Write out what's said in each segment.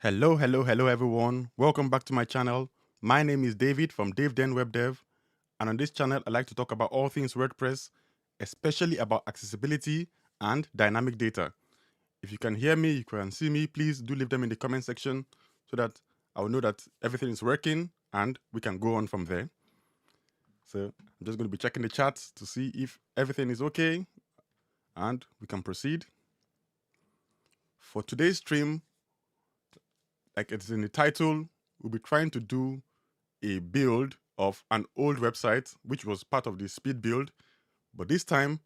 Hello everyone. Welcome back to my channel. My name is David from Daveden Web Dev, and on this channel I like to talk about all things WordPress, especially about accessibility and dynamic data. If you can hear me, you can see me, please do leave them in the comment section so that I will know that everything is working and we can go on from there. So I'm just going to be checking the chat to see if everything is okay and we can proceed. For today's stream, like it's in the title, we'll be trying to do a build of an old website, which was part of the speed build. But this time,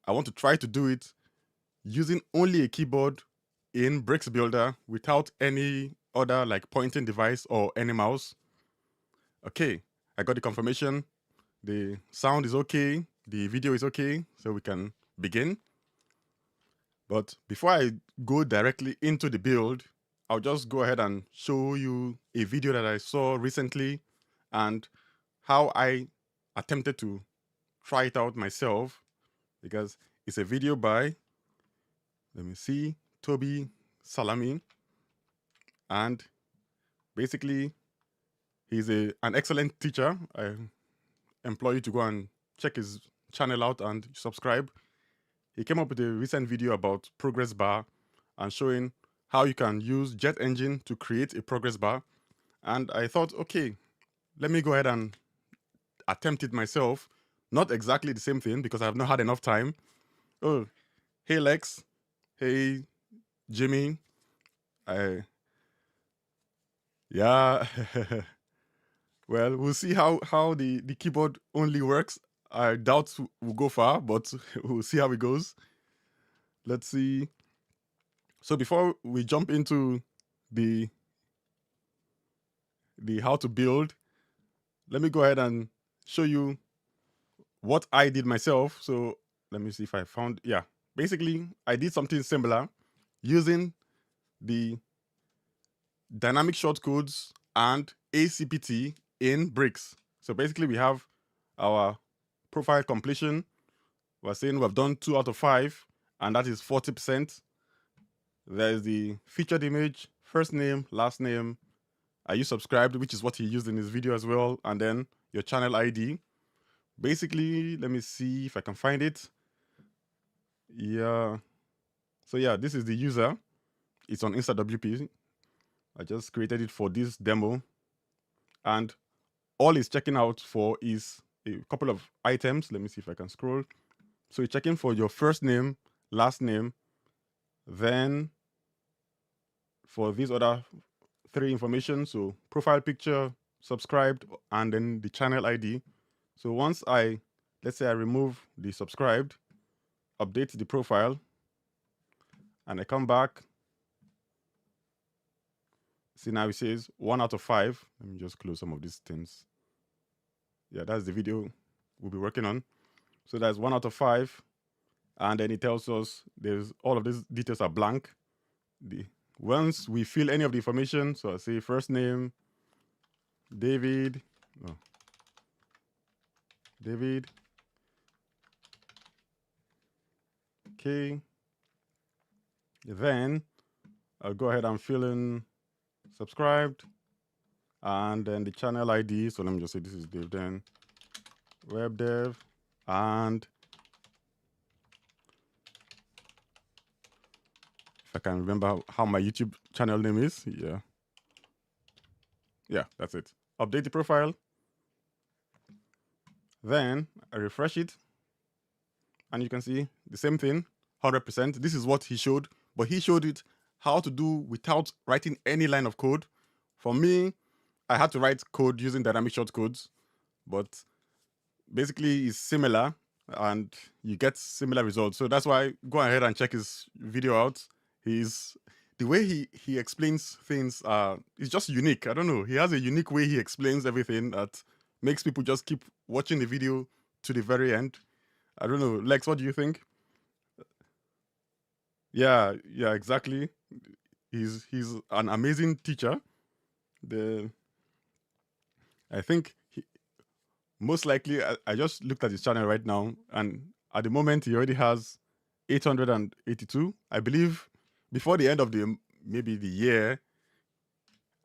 I want to try to do it using only a keyboard in Bricks Builder without any other like pointing device or any mouse. Okay, I got the confirmation. The sound is okay. The video is okay. So we can begin. But before I go directly into the build, I'll just go ahead and show you a video that I saw recently and how I attempted to try it out myself, because it's a video by, let me see, Toby Salami, and basically he's an excellent teacher. I implore you to go and check his channel out and subscribe. He came up with a recent video about progress bar and showing how you can use Jet Engine to create a progress bar. And I thought, okay, let me go ahead and attempt it myself. Not exactly the same thing because I have not had enough time. Oh, hey Lex, hey Jimmy. Yeah. Well, we'll see how the keyboard only works. I doubt we'll go far, but we'll see how it goes. Let's see. So before we jump into the how to build, let me go ahead and show you what I did myself. So let me see if I found, yeah. Basically, I did something similar using the dynamic shortcodes and ACPT in Bricks. So basically we have our profile completion. We're saying we've done 2 out of 5, and that is 40%. There's the featured image, first name, last name. Are you subscribed, which is what he used in his video as well, and then your channel ID. Basically, let me see if I can find it. Yeah. So yeah, this is the user. It's on InstaWP. I just created it for this demo. And all it's checking out for is a couple of items. Let me see if I can scroll. So you're checking for your first name, last name, then for these other 3 information, so profile picture, subscribed, and then the channel ID. So once let's say I remove the subscribed, update the profile, and I come back, see now it says 1 out of 5. Let me just close some of these things. Yeah, that's the video we'll be working on. So that's 1 out of 5. And then it tells us there's all of these details are blank. Once we fill any of the information, so I say first name, David, okay. Then I'll go ahead and fill in subscribed, and then the channel ID. So let me just say this is Daveden Web Dev, and if I can remember how my YouTube channel name is, yeah, that's it. Update the profile. Then I refresh it, and you can see the same thing, 100%. This is what he showed, but he showed it how to do without writing any line of code. For me, I had to write code using dynamic shortcodes, but basically it's similar and you get similar results. So that's why go ahead and check his video out. The way he explains things is just unique. I don't know. He has a unique way he explains everything that makes people just keep watching the video to the very end. I don't know. Lex, what do you think? Yeah, exactly. He's an amazing teacher. I think most likely, I just looked at his channel right now, and at the moment he already has 882. I believe before the end of maybe the year,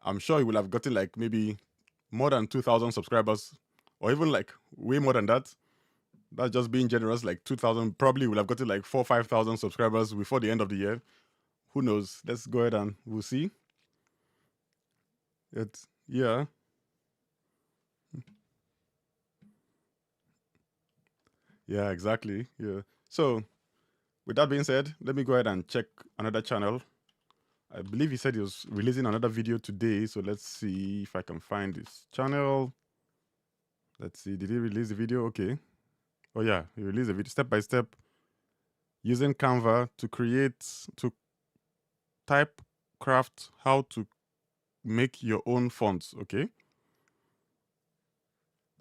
I'm sure he will have gotten like maybe more than 2,000 subscribers, or even like way more than that. That's just being generous. Like 2,000, probably will have gotten like 5,000 subscribers before the end of the year. Who knows? Let's go ahead and we'll see. Yeah. Yeah, exactly. Yeah. So with that being said, let me go ahead and check another channel. I believe he said he was releasing another video today. So let's see if I can find this channel. Let's see. Did he release the video? Okay. Oh yeah, he released a video step by step using Canva to type craft how to make your own fonts. Okay.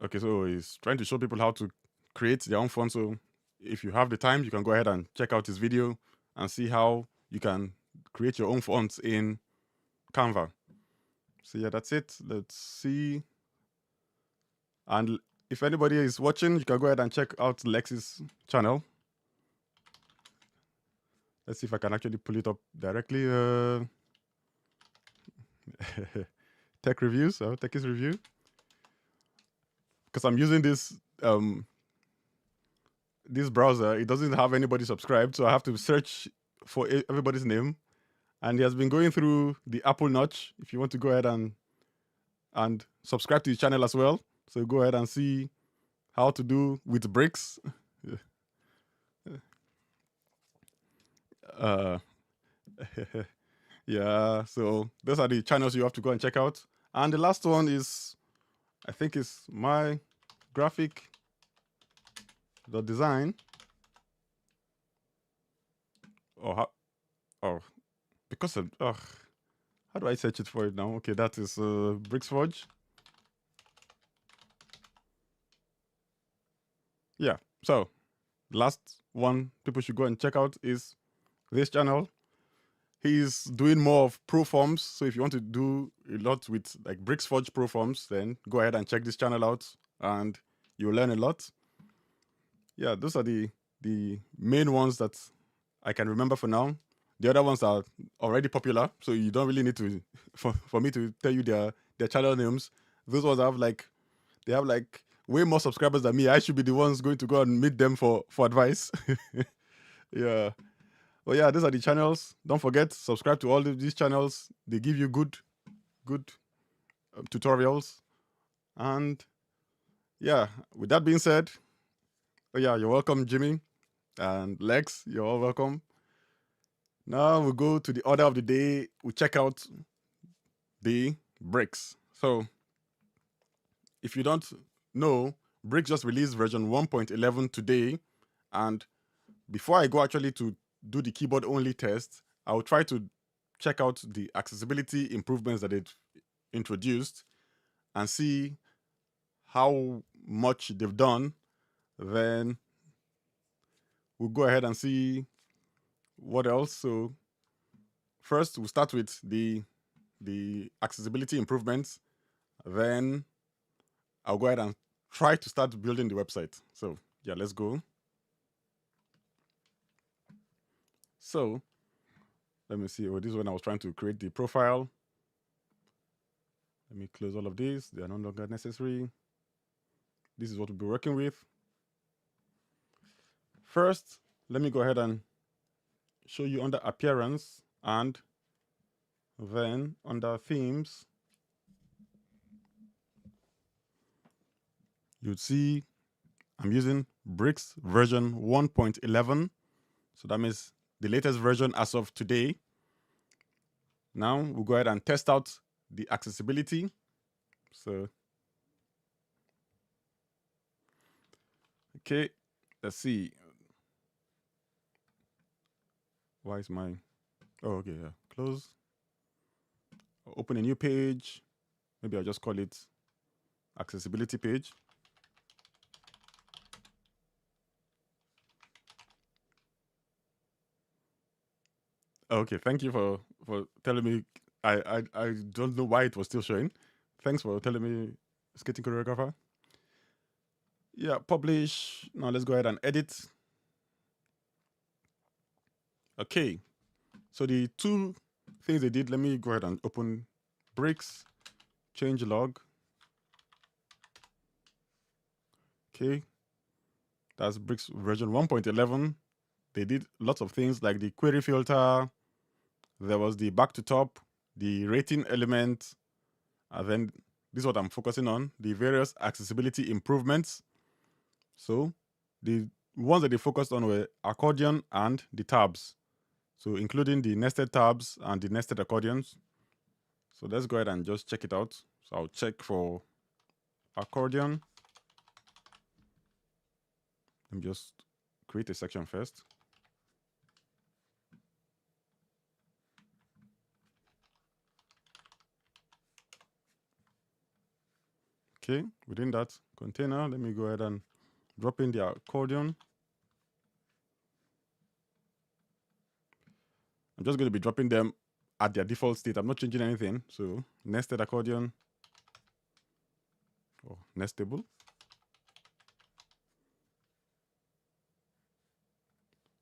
Okay, so he's trying to show people how to create their own font. So if you have the time, you can go ahead and check out his video and see how you can create your own fonts in Canva. So yeah, that's it. Let's see. And if anybody is watching, you can go ahead and check out Lex's channel. Let's see if I can actually pull it up directly. Tech reviews, Tech's review. Because I'm using this browser, it doesn't have anybody subscribed, so I have to search for everybody's name. And he has been going through the Apple Notch. If you want to go ahead and subscribe to his channel as well, so go ahead and see how to do with bricks. Yeah, so those are the channels you have to go and check out. And the last one is, I think, is my graphic design. Because of how do I search it for it now? Okay, that is Brixforge. Yeah, so last one people should go and check out is this channel. He's doing more of pro forms, so if you want to do a lot with like Brixforge pro forms, then go ahead and check this channel out and you'll learn a lot. Yeah, those are the main ones that I can remember for now. The other ones are already popular, so you don't really need to for me to tell you their channel names. Those ones have like way more subscribers than me. I should be the ones going to go and meet them for advice. Yeah. But yeah, these are the channels. Don't forget, subscribe to all of these channels. They give you good tutorials. And yeah, with that being said, oh yeah, you're welcome, Jimmy and Lex. You're all welcome. Now we go to the order of the day. We check out the bricks. So if you don't know, Bricks just released version 1.11 today. And before I go actually to do the keyboard only test, I'll try to check out the accessibility improvements that it introduced and see how much they've done. Then we'll go ahead and see what else. So first we'll start with the accessibility improvements. Then I'll go ahead and try to start building the website. So yeah, let's go. So let me see. Oh, this is when I was trying to create the profile. Let me close all of these. They are no longer necessary. This is what we'll be working with. First, let me go ahead and show you under appearance, and then under themes, you'd see I'm using Bricks version 1.11. So that means the latest version as of today. Now we'll go ahead and test out the accessibility. So, okay, let's see. Why is my, oh, okay, yeah, close. I'll open a new page. Maybe I'll just call it accessibility page. Okay, thank you for telling me. I don't know why it was still showing. Thanks for telling me, skating choreographer. Yeah, publish. Now let's go ahead and edit. Okay, so the two things they did, let me go ahead and open bricks change log. Okay, that's bricks version 1.11. They did lots of things like the query filter. There was the back to top, the rating element, and then this is what I'm focusing on, the various accessibility improvements. So the ones that they focused on were accordion and the tabs. So including the nested tabs and the nested accordions. So let's go ahead and just check it out. So I'll check for accordion. Let me just create a section first. Okay, within that container, let me go ahead and drop in the accordion. I'm just going to be dropping them at their default state. I'm not changing anything. So nested accordion or nestable.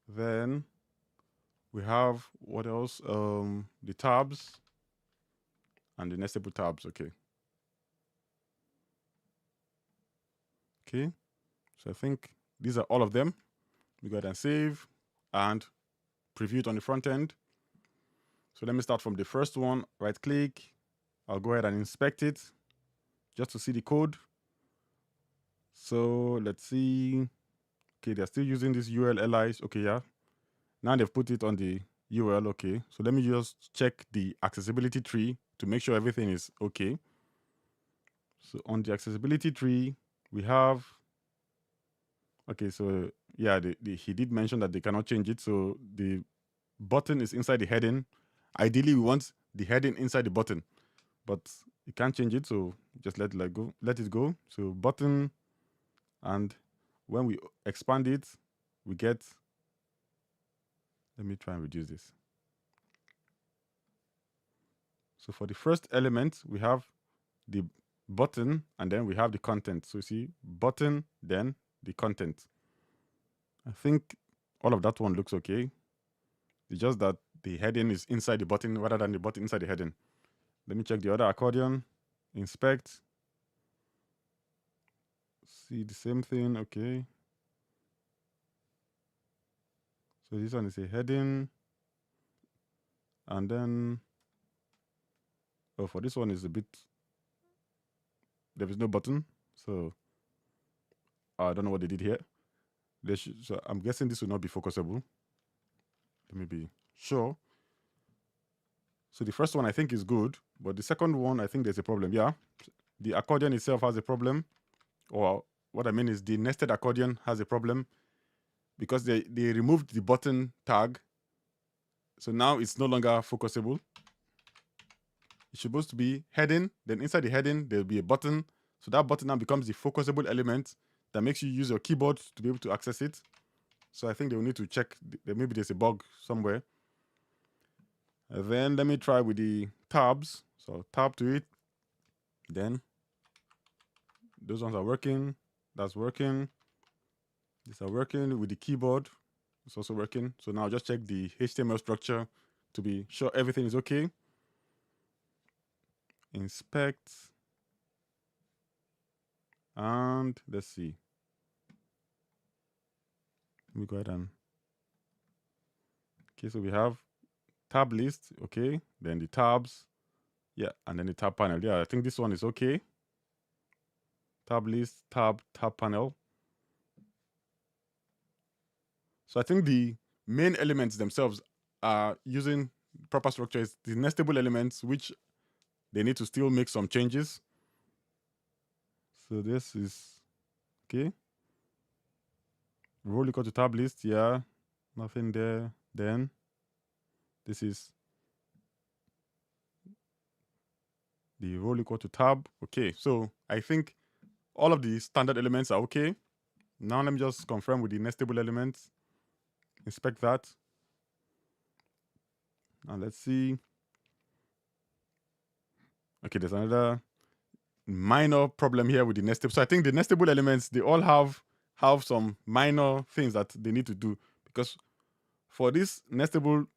Then we have what else? The tabs and the nestable tabs. Okay. Okay. So I think these are all of them. We go ahead and save and preview it on the front end. So let me start from the first one. Right click. I'll go ahead and inspect it just to see the code. So let's see. Okay, they're still using this URLis. Okay, yeah. Now they've put it on the URL. Okay. So let me just check the accessibility tree to make sure everything is okay. So on the accessibility tree, we have. Okay, so yeah, he did mention that they cannot change it. So the button is inside the heading. Ideally, we want the heading inside the button, but you can't change it. So just let it go. So button, and when we expand it, we get. Let me try and reduce this. So for the first element, we have the button, and then we have the content. So you see button, then the content. I think all of that one looks okay. It's just that the heading is inside the button rather than the button inside the heading. Let me check the other accordion. Inspect. See the same thing. Okay. So this one is a heading. And then, oh, for this one is a bit, there is no button. So I don't know what they did here. So I'm guessing this will not be focusable. Let me be sure. So the first one I think is good, but the second one I think there's a problem. Yeah, the accordion itself has a problem, or what I mean is the nested accordion has a problem because they removed the button tag. So now it's no longer focusable. It's supposed to be heading, then inside the heading there'll be a button. So that button now becomes the focusable element that makes you use your keyboard to be able to access it. So I think they will need to check, maybe there's a bug somewhere. And then let me try with the tabs. So tab to it. Then those ones are working. That's working. These are working with the keyboard. It's also working. So now just check the HTML structure to be sure everything is okay. Inspect. And let's see. Let me go ahead and. Okay, so we have tab list. Okay, then the tabs. Yeah, and then the tab panel. Yeah, I think this one is okay. Tab list, tab panel. So I think the main elements themselves are using proper structure. It's the nestable elements, which they need to still make some changes. So this is okay. Role equal to tab list. Yeah, nothing there. Then this is the role equal to tab. Okay, so I think all of the standard elements are okay. Now let me just confirm with the nestable elements. Inspect that. Now let's see. Okay, there's another minor problem here with the nestable. So I think the nestable elements, they all have some minor things that they need to do, because for this nestable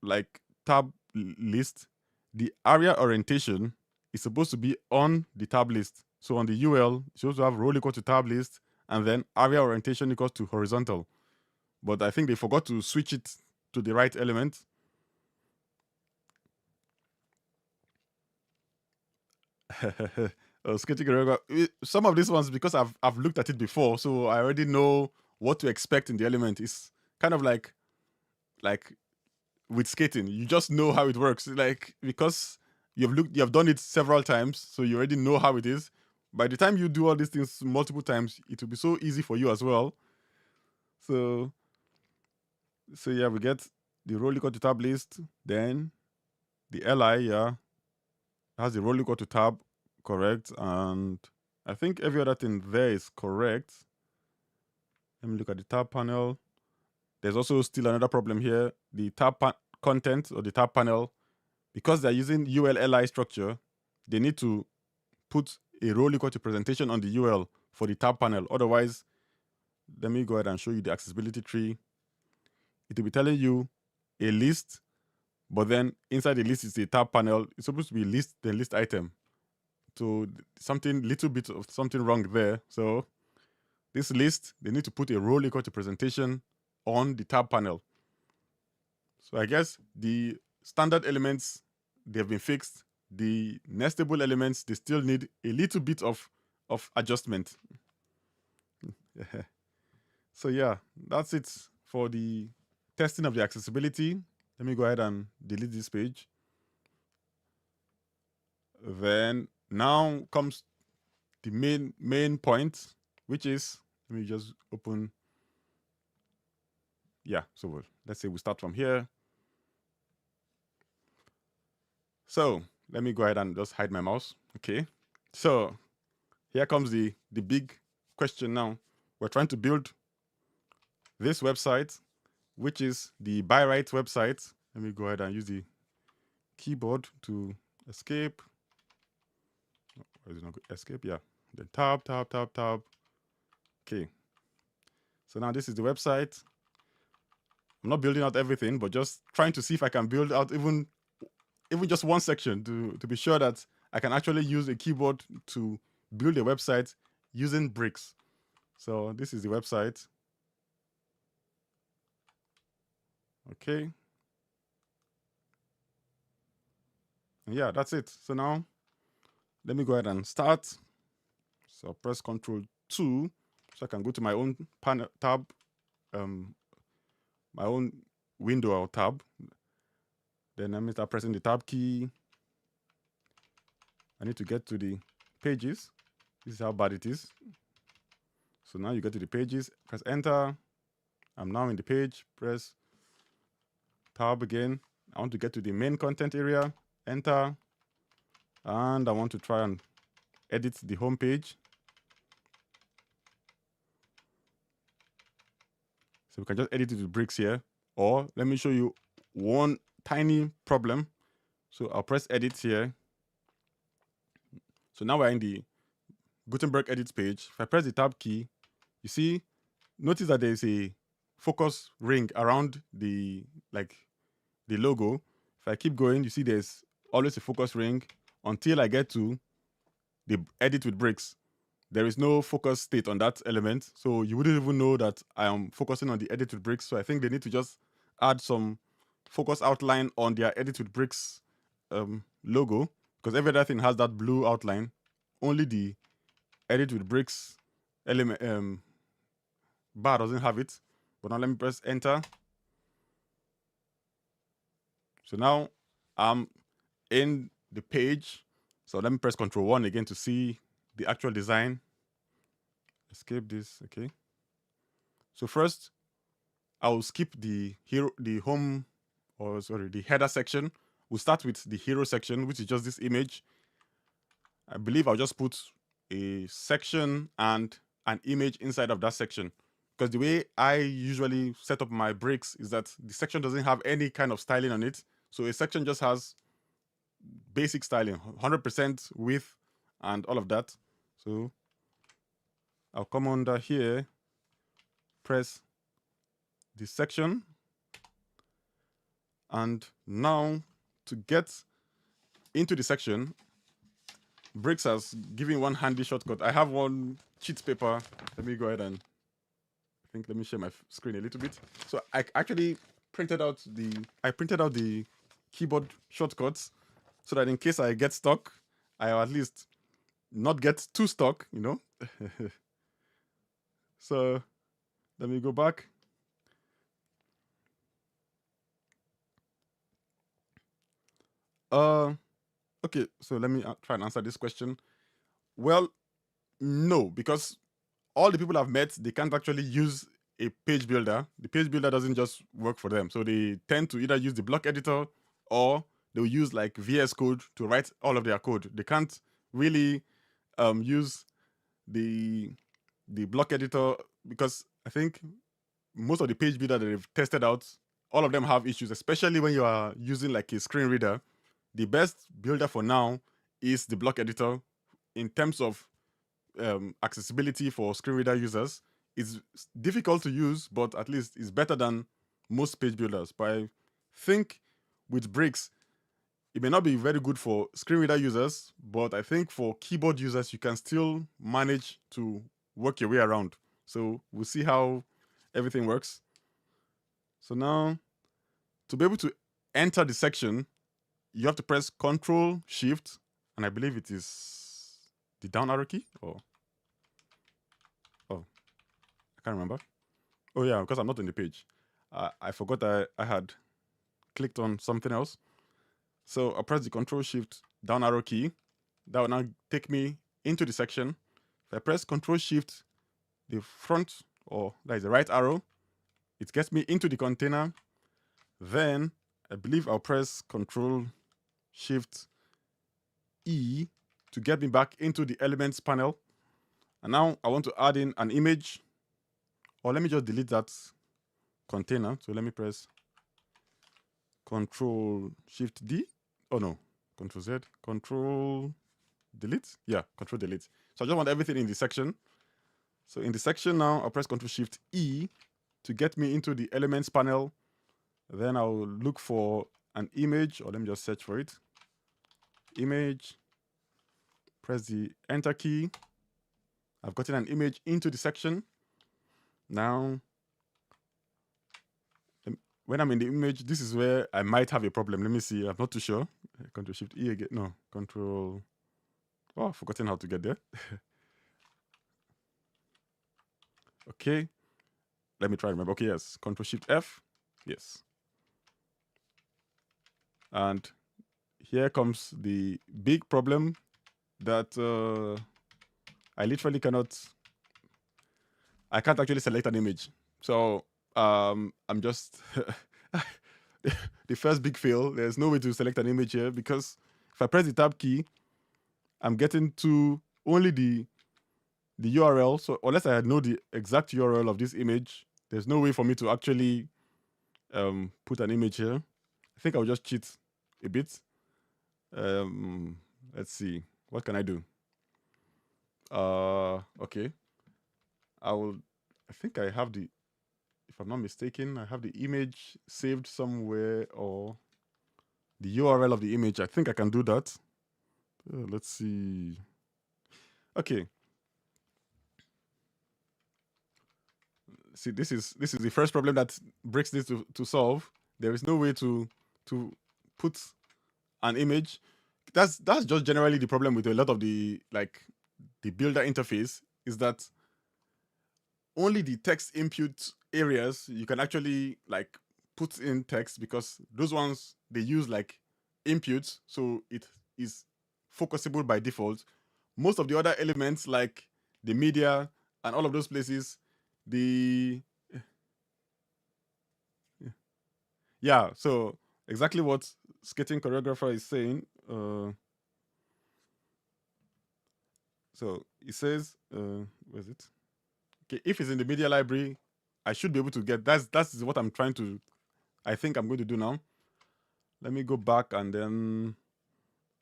like tab list, the area orientation is supposed to be on the tab list. So on the UL, it's supposed to have role equal to tab list, and then area orientation equals to horizontal. But I think they forgot to switch it to the right element. Some of these ones, because I've looked at it before, so I already know what to expect in the element. It's kind of like with skating, you just know how it works. Like, because you have done it several times, so you already know how it is. By the time you do all these things multiple times, it will be so easy for you as well. So yeah, we get the role equal to tab list, then the li, has the role equal to tab, correct, and I think every other thing there is correct. Let me look at the tab panel. There's also still another problem here. The tab content, or the tab panel, because they're using ULLI structure, they need to put a role equal to presentation on the UL for the tab panel. Otherwise, let me go ahead and show you the accessibility tree. It will be telling you a list, but then inside the list is a tab panel. It's supposed to be list, then list item. So little bit of something wrong there. So this list, they need to put a role equal to presentation on the tab panel. So I guess the standard elements, they've been fixed. The nestable elements, they still need a little bit of adjustment. So yeah, that's it for the testing of the accessibility. Let me go ahead and delete this page. Then now comes the main point, which is, let me just open. Yeah, so let's say we start from here. So let me go ahead and just hide my mouse. Okay. So here comes the big question now. We're trying to build this website, which is the buy right website. Let me go ahead and use the keyboard to escape. Why is it not good? Escape? Yeah. Then tab. Okay. So now this is the website. I'm not building out everything, but just trying to see if I can build out even just one section to be sure that I can actually use a keyboard to build a website using bricks. So this is the website. Okay. And yeah, that's it. So now let me go ahead and start. So I'll press Ctrl 2 so I can go to my own panel tab, my own window or tab. Then let me start pressing the tab key. I need to get to the pages. This is how bad it is. So now you get to the pages, press enter. I'm now in the page, press tab again. I want to get to the main content area, enter. And I want to try and edit the home page. So we can just edit it with bricks here. Or let me show you one tiny problem. So I'll press edit here. So now we're in the Gutenberg edit page. If I press the tab key, you see, notice that there's a focus ring around the logo. If I keep going, you see there's always a focus ring until I get to the edit with bricks. There is no focus state on that element, so you wouldn't even know that I am focusing on the edit with bricks. So I think they need to just add some focus outline on their edit with bricks logo, because every other thing has that blue outline. Only the edit with bricks element bar doesn't have it. But now let me press enter. So now I'm in the page. So let me press Ctrl 1 again to see the actual design. Escape this, okay. So first, I'll skip the header section. We'll start with the hero section, which is just this image. I believe I'll just put a section and an image inside of that section. Because the way I usually set up my bricks is that the section doesn't have any kind of styling on it. So a section just has basic styling, 100% width and all of that. So I'll come under here, press this section, and now to get into the section, Bricks has given one handy shortcut. I have one cheat paper. Let me go ahead and let me share my screen a little bit. So I actually printed out the keyboard shortcuts so that in case I get stuck, I'll at least not get too stuck, you know. So let me go back. Okay, so let me try and answer this question. Well, no, because all the people I've met, they can't actually use a page builder. The page builder doesn't just work for them. So they tend to either use the block editor or they'll use like VS Code to write all of their code. They can't really use the block editor because I think most of the page builder that they've tested out, all of them have issues, especially when you are using like a screen reader. The best builder for now is the block editor in terms of accessibility for screen reader users. It's difficult to use, but at least it's better than most page builders. But I think with bricks, it may not be very good for screen reader users, but I think for keyboard users, you can still manage to work your way around. So we'll see how everything works. So now, to be able to enter the section, you have to press Control Shift, and I believe it is the down arrow key, or I can't remember. Oh yeah, because I'm not on the page. I forgot I had clicked on something else. So I press the Control Shift down arrow key. That will now take me into the section. If I press Control Shift, the front, or that is the right arrow, it gets me into the container. Then I believe I'll press Control Shift E to get me back into the Elements panel. And now I want to add in an image, or let me just delete that container. So let me press Control Shift D. Oh no, Control Z, Control Delete. Yeah, Control Delete. So I just want everything in the section. So in the section now, I'll press Control Shift E to get me into the Elements panel. Then I'll look for an image, or let me just search for it. Image. Press the Enter key. I've gotten an image into the section. Now, when I'm in the image, this is where I might have a problem. Let me see. I'm not too sure. Control Shift E again. No, Control. Oh, I've forgotten how to get there. Okay. Let me try to remember. Okay, yes. Control Shift F. Yes. And here comes the big problem that I literally I can't actually select an image. So I'm just the first big fail. There's no way to select an image here because if I press the tab key, I'm getting to only the URL. So unless I know the exact URL of this image, there's no way for me to actually put an image here. I think I'll just cheat a bit. Let's see. What can I do? Okay. I think I have the, if I'm not mistaken, I have the image saved somewhere, or the URL of the image. I think I can do that. Let's see. Okay. See, this is the first problem that Bricks needs to solve. There is no way to put an image. That's just generally the problem with a lot of the builder interface, is that only the text input areas you can actually put in text, because those ones they use like inputs, so it is focusable by default. Most of the other elements like the media and all of those places, the yeah, so exactly what skating choreographer is saying. So it says, where's it? Okay, if it's in the media library, I should be able to get that's what I'm trying to, I think I'm going to do now. Let me go back and then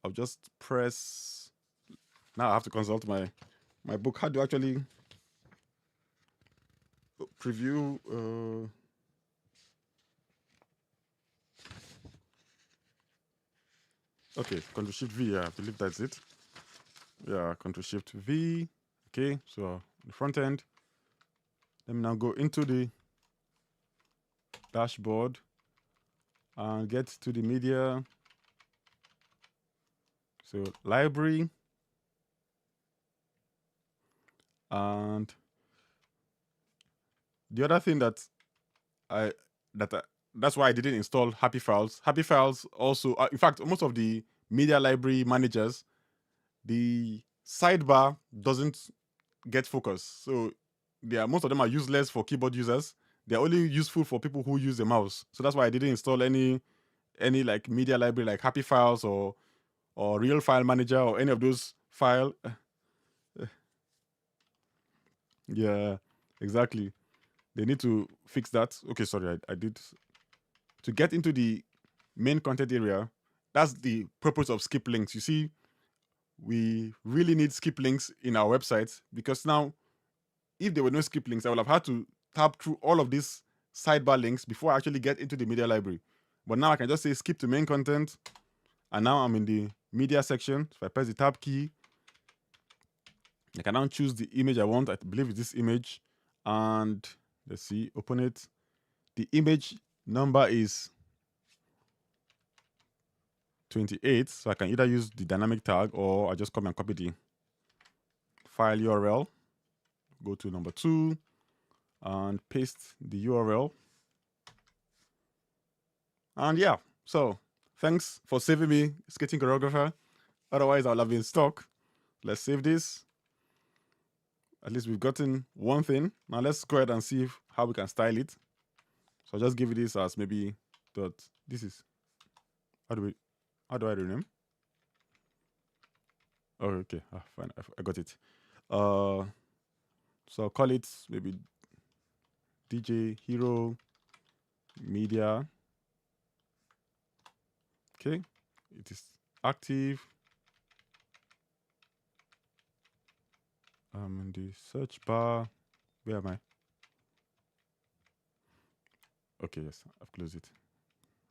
I'll just press. Now I have to consult my book. How do you actually preview? Okay, Control Shift V. Yeah, I believe that's it. Yeah, Control Shift V. Okay, so the front end. Let me now go into the dashboard and get to the media. So library. And the other thing I that I, that's why I didn't install Happy Files. Happy Files also, in fact, most of the media library managers, the sidebar doesn't get focus. So most of them are useless for keyboard users. They're only useful for people who use the mouse. So that's why I didn't install any like media library like Happy Files or Real File Manager or any of those file. Yeah, exactly. They need to fix that. Okay, sorry, I did. To get into the main content area, that's the purpose of skip links. You see, we really need skip links in our website because now, if there were no skip links, I would have had to tab through all of these sidebar links before I actually get into the media library. But now I can just say skip to main content, and now I'm in the media section. If I press the tab key, I can now choose the image I want. I believe it's this image, and let's see, open it. The image number is 28, so I can either use the dynamic tag or I just come and copy the file URL, go to number 2 and paste the URL. And yeah, so thanks for saving me, Skating Choreographer. Otherwise, I'll have been stuck. Let's save this. At least we've gotten one thing. Now let's go ahead and see how we can style it. So I'll just give it this as maybe dot. This is, how do I rename? Oh, okay. Fine. I got it. So I'll call it maybe DJ Hero Media. Okay. It is active. In the search bar. Where am I? Okay, yes, I've closed it.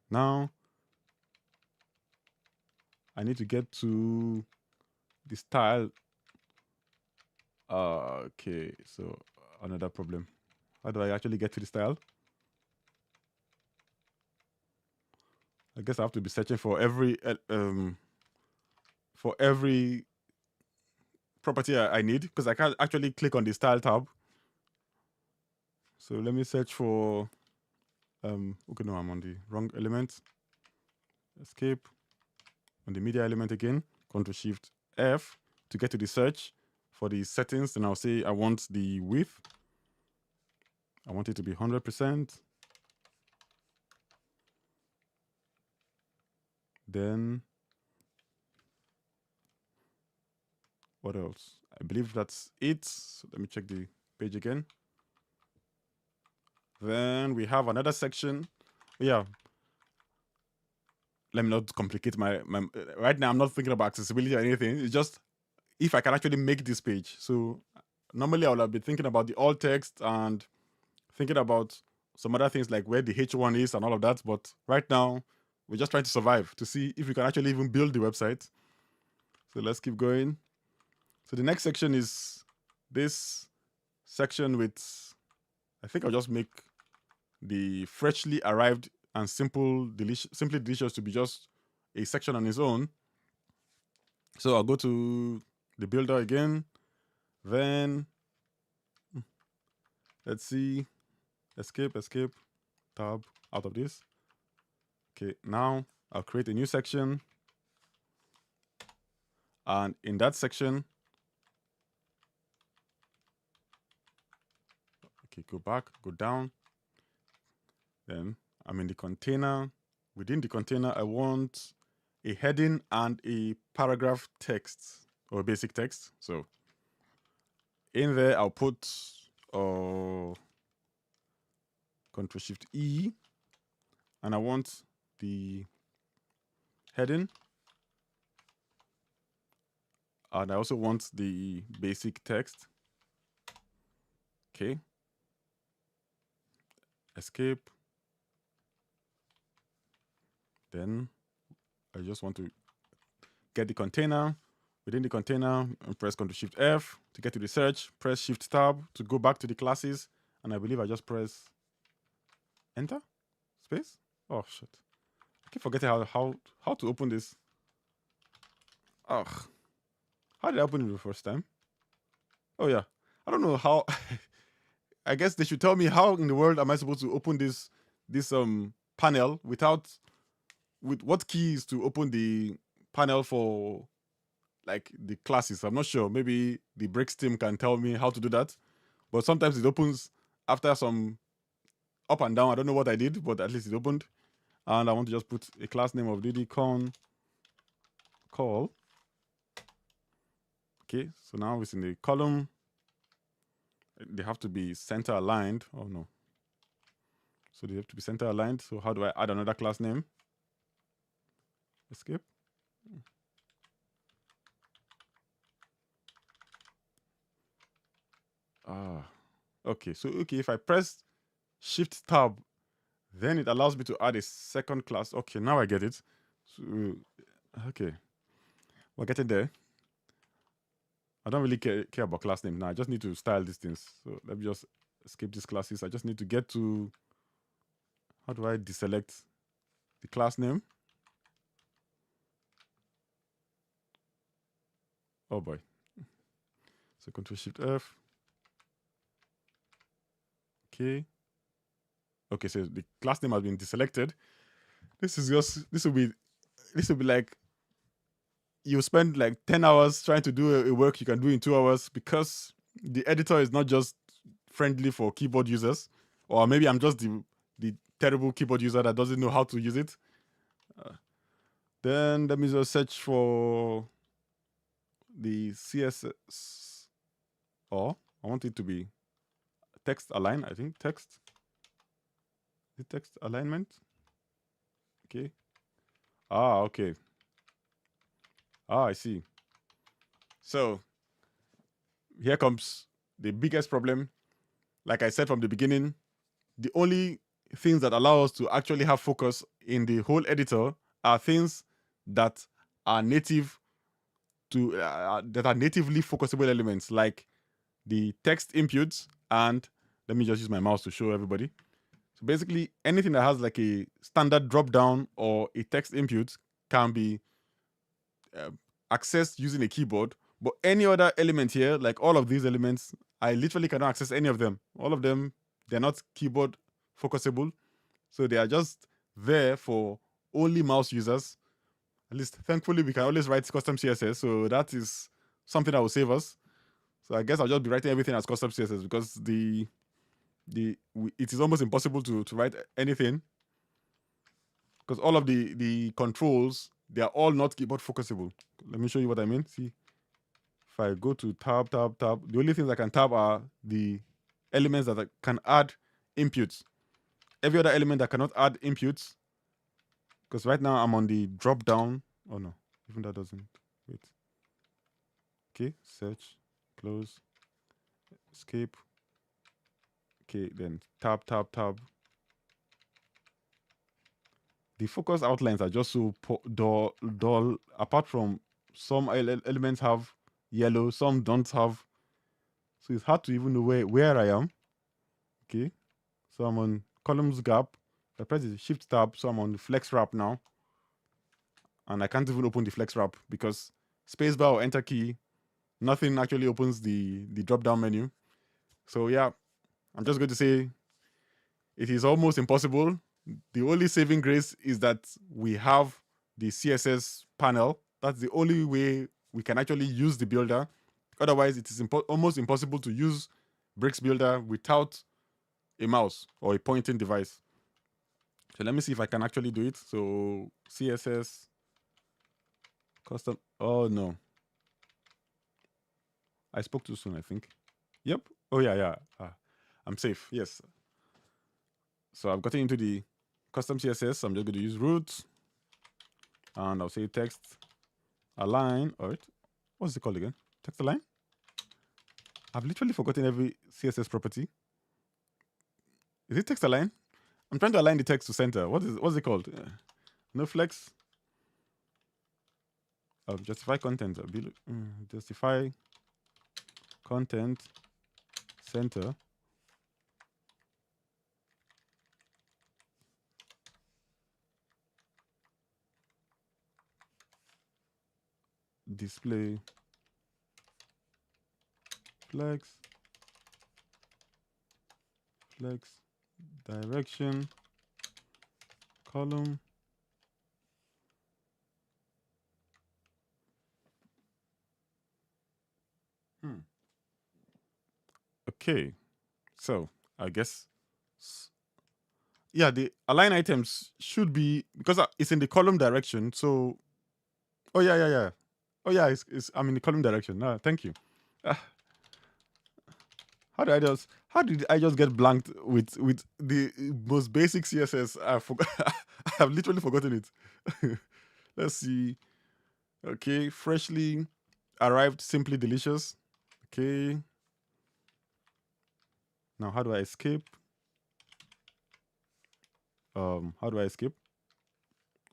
Now I need to get to the style. Okay, so another problem. How do I actually get to the style? I guess I have to be searching for every property I need, because I can't actually click on the style tab. So let me search for okay, no, I'm on the wrong element. Escape. On the media element again, Control Shift F to get to the search for the settings. Then I'll say I want the width. I want it to be 100%. Then what else? I believe that's it. So let me check the page again. Then we have another section. Yeah. Let me not complicate my right now. I'm not thinking about accessibility or anything. It's just if I can actually make this page. So normally I would have been thinking about the alt text and thinking about some other things like where the H1 is and all of that. But right now, we're just trying to survive to see if we can actually even build the website. So let's keep going. So the next section is this section with, I think I'll just make the freshly arrived and simply delicious to be just a section on its own. So I'll go to the builder again. Then let's see, escape, tab out of this. Okay, now I'll create a new section. And in that section, okay, go back, go down. Then I'm in the container. Within the container, I want a heading and a paragraph text or basic text. So in there, I'll put Control Shift E, and I want the heading, and I also want the basic text. Okay. Escape. Then I just want to get the container. Within the container, and press Ctrl Shift F to get to the search. Press Shift Tab to go back to the classes. And I believe I just press Enter? Space? Oh, shit. I keep forgetting how to open this. Ugh. How did I open it the first time? Oh, yeah. I don't know how. I guess they should tell me how in the world am I supposed to open this panel with what keys to open the panel for like the classes. I'm not sure. Maybe the breaks team can tell me how to do that. But sometimes it opens after some up and down. I don't know what I did, but at least it opened. And I want to just put a class name of ddcon call. Okay, so now it's in the column. They have to be center aligned. Oh no. So they have to be center aligned. So how do I add another class name? Escape. Okay. So if I press Shift Tab, then it allows me to add a second class. Okay, now I get it. So, okay, we're getting there. I don't really care about class name now. I just need to style these things. So let me just escape these classes. I just need to get to, how do I deselect the class name? Oh boy. So Control Shift F. Okay. Okay, so the class name has been deselected. This will be like you spend like 10 hours trying to do a work you can do in 2 hours because the editor is not just friendly for keyboard users, or maybe I'm just the terrible keyboard user that doesn't know how to use it. Then let me just search for the CSS, or I want it to be text align. I think text. The text alignment. Okay. Okay. I see. So here comes the biggest problem. Like I said from the beginning, the only things that allow us to actually have focus in the whole editor are things that are native to that are natively focusable elements, like the text inputs. And let me just use my mouse to show everybody. So basically, anything that has like a standard drop down or a text input can be accessed using a keyboard. But any other element here, like all of these elements, I literally cannot access any of them. All of them, they're not keyboard focusable. So they are just there for only mouse users. At least, thankfully, we can always write custom CSS. So that is something that will save us. So I guess I'll just be writing everything as custom CSS because it is almost impossible to write anything because all of the controls, they are all not keyboard focusable. Let me show you what I mean. See, if I go to tab, the only things I can tab are the elements that I can add inputs. Every other element that cannot add inputs, because right now I'm on the drop down. Oh no, even that doesn't. Wait. Okay, search, close, escape. Okay, then tab. The focus outlines are just so dull. Apart from some elements have yellow, some don't have. So it's hard to even know where I am. Okay, so I'm on columns gap. I press the Shift tab, so I'm on the flex wrap now. And I can't even open the flex wrap because spacebar or enter key, nothing actually opens the drop down menu. So yeah, I'm just going to say it is almost impossible. The only saving grace is that we have the CSS panel. That's the only way we can actually use the builder. Otherwise, it is almost impossible to use Bricks Builder without a mouse or a pointing device. So let me see if I can actually do it. So CSS custom. Oh no, I spoke too soon, I think. Yep. Oh yeah. I'm safe. Yes. So I've gotten into the custom CSS. I'm just going to use root, and I'll say text align. All right. What's it called again? Text align. I've literally forgotten every CSS property. Is it text align? I'm trying to align the text to center. What's it called? No flex. justify content. Justify content center. Display flex direction column. Okay, so I guess yeah, the align items should be because it's in the column direction. So oh yeah. Oh yeah, it's I'm in the column direction. Thank you. Ah, how did I just get blanked with the most basic CSS? I forgot. I've literally forgotten it. Let's see. Okay, freshly arrived, simply delicious. Okay. Now how do I escape? How do I escape?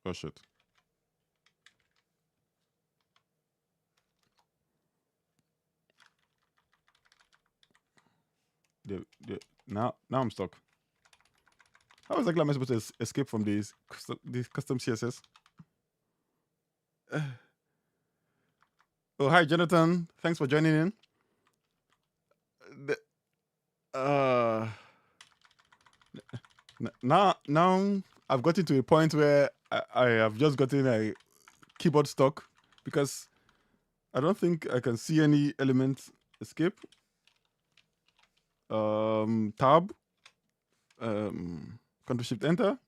Oh shit. Now I'm stuck. How exactly am I supposed to escape from this custom CSS? Oh, hi, Jonathan. Thanks for joining in. Now I've gotten to a point where I have just gotten a keyboard stuck because I don't think I can see any element escape. Tab. Control Shift Enter.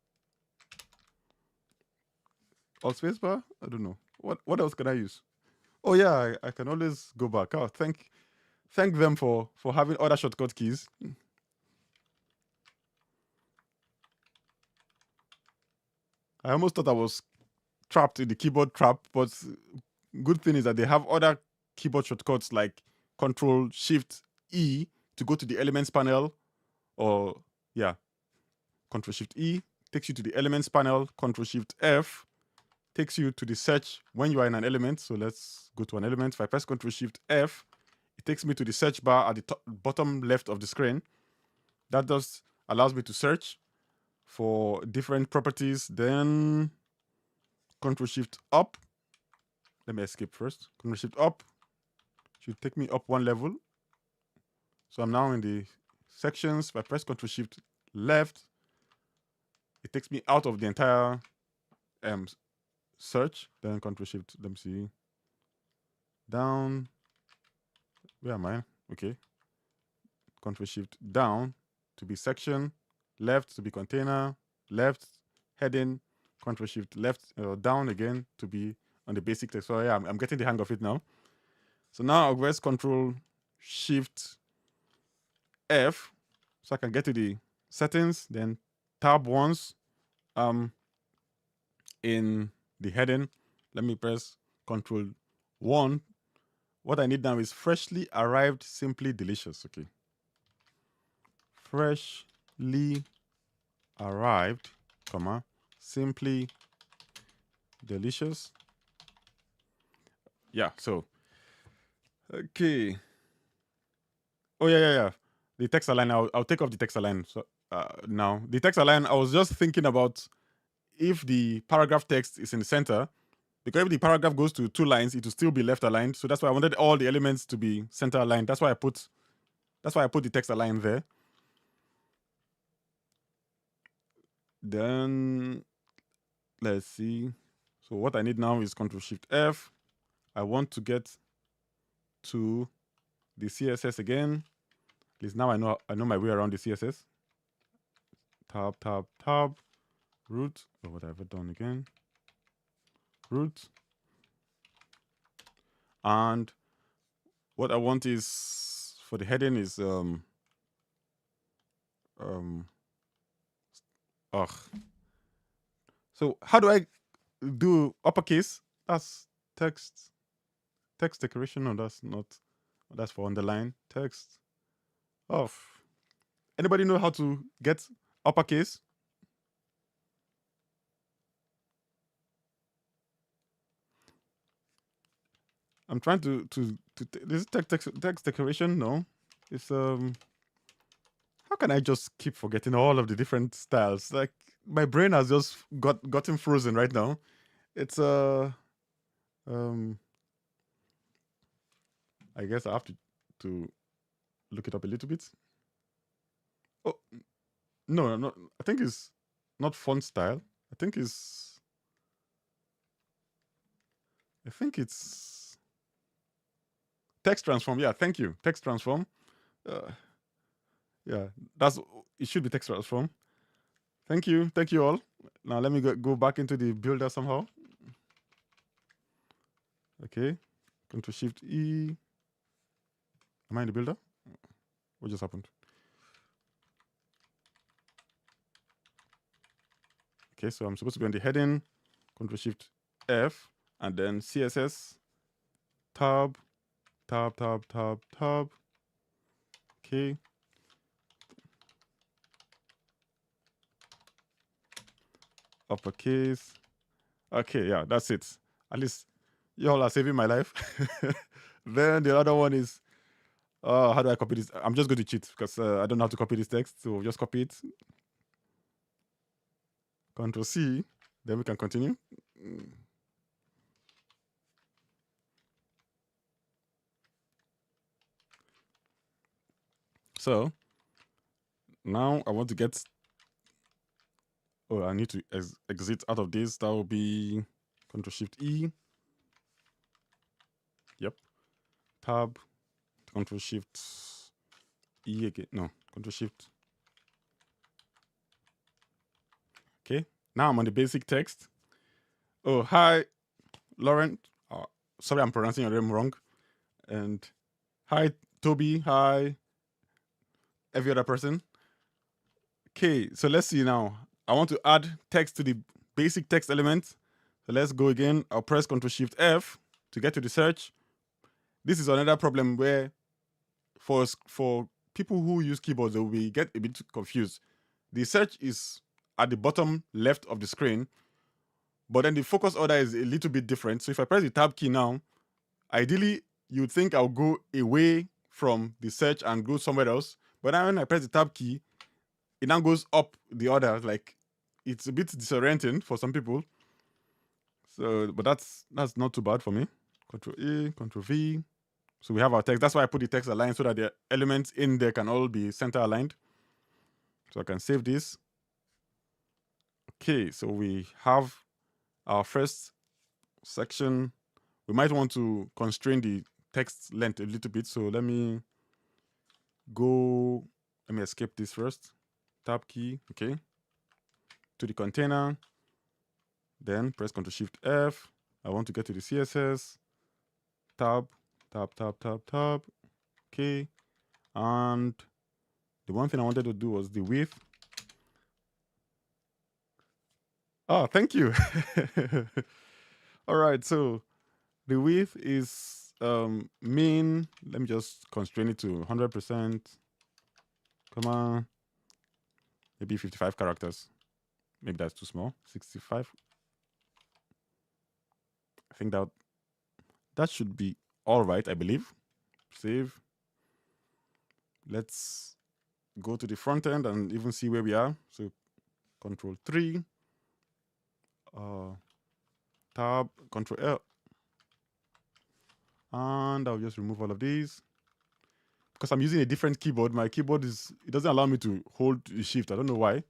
Alt Spacebar. I don't know. What else can I use? Oh yeah, I can always go back. Oh, thank them for having other shortcut keys. I almost thought I was trapped in the keyboard trap, but good thing is that they have other keyboard shortcuts like Control Shift E to go to the elements panel, or yeah, Control Shift E takes you to the elements panel. Control Shift F takes you to the search when you are in an element. So let's go to an element. If I press Control Shift F, it takes me to the search bar at the bottom left of the screen. That just allows me to search for different properties. Then Control Shift Up. Let me escape first. Control Shift Up should take me up one level. So I'm now in the sections. If I press Control Shift Left, it takes me out of the entire search. Then Control Shift, let me see, down. Where am I? Okay. Control Shift down to be section, left to be container, left heading, Control Shift left down again to be on the basic text. So yeah, I'm getting the hang of it now. So now I'll press Control Shift F so I can get to the settings. Then tab once in the heading. Let me press Control 1. What I need now is freshly arrived, simply delicious. Okay. Freshly arrived, comma, simply delicious. Yeah, so okay. Oh yeah. The text align. I'll take off the text align. So now the text align. I was just thinking about if the paragraph text is in the center, because if the paragraph goes to 2 lines, it will still be left aligned. So that's why I wanted all the elements to be center aligned. That's why I put the text align there. Then let's see. So what I need now is Control Shift F. I want to get to the CSS again. At least now I know my way around the CSS. Tab, root. Oh, what have I done again? Root. And what I want is for the heading is So how do I do uppercase? That's text decoration. No, that's not. That's for underline text. Off. Anybody know how to get uppercase? I'm trying to this is text decoration. No, it's How can I just keep forgetting all of the different styles? Like my brain has just gotten frozen right now. It's um I guess I have to look it up a little bit. Oh no, no, I think it's not font style. I think it's text transform. Yeah, thank you. Text transform. Uh, yeah, that's it. Should be text transform. Thank you all. Now let me go back into the builder somehow. Okay, Control Shift E. Am I in the builder? What just happened? Okay, so I'm supposed to be on the heading. Control Shift F, and then CSS tab. Okay. Uppercase. Okay, yeah, that's it. At least y'all are saving my life. Then the other one is, how do I copy this? I'm just going to cheat because I don't know how to copy this text. So just copy it. Control C. Then we can continue. So now I want to get. Oh, I need to exit out of this. That will be Control Shift E. Yep. Tab. Control Shift E again. No, Control Shift. Okay. Now I'm on the basic text. Oh, hi, Lauren. Sorry, I'm pronouncing your name wrong. And hi, Toby. Hi, every other person. Okay, so let's see now. I want to add text to the basic text element. So let's go again. I'll press Ctrl Shift F to get to the search. This is another problem where for people who use keyboards, they will get a bit confused. The search is at the bottom left of the screen, but then the focus order is a little bit different. So if I press the tab key now, ideally you'd think I'll go away from the search and go somewhere else. But now when I press the tab key, it now goes up the order. Like it's a bit disorienting for some people. So, but that's not too bad for me. Control A, Control V. So we have our text. That's why I put the text aligned so that the elements in there can all be center aligned. So I can save this. Okay, so we have our first section. We might want to constrain the text length a little bit. So let me escape this first. Tab key, okay. To the container. Then press Ctrl Shift F. I want to get to the CSS. Tab. Okay. And the one thing I wanted to do was the width. Oh, thank you. All right, so the width is mean. Let me just constrain it to 100%. Comma. Maybe 55 characters. Maybe that's too small. 65. I think that should be all right, I believe. Save. Let's go to the front end and even see where we are. So Control 3, Tab, Control L, and I'll just remove all of these. Because I'm using a different keyboard, my keyboard it doesn't allow me to hold the shift. I don't know why.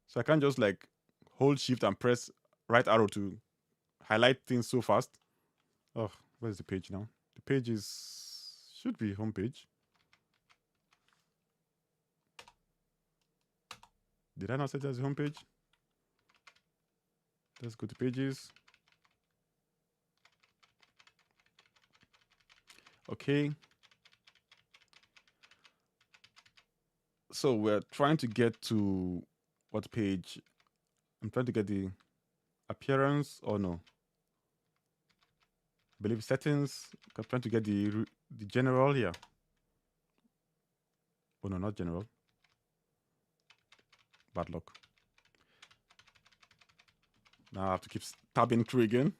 So I can't just like hold shift and press right arrow to highlight things so fast. Oh, where's the page now? The page should be home page. Did I not set it as a home page? Let's go to pages. Okay. So we're trying to get to what page? I'm trying to get the appearance or no. I believe settings. I'm trying to get the general here. Oh no, not general. Bad luck. Now I have to keep tabbing through again.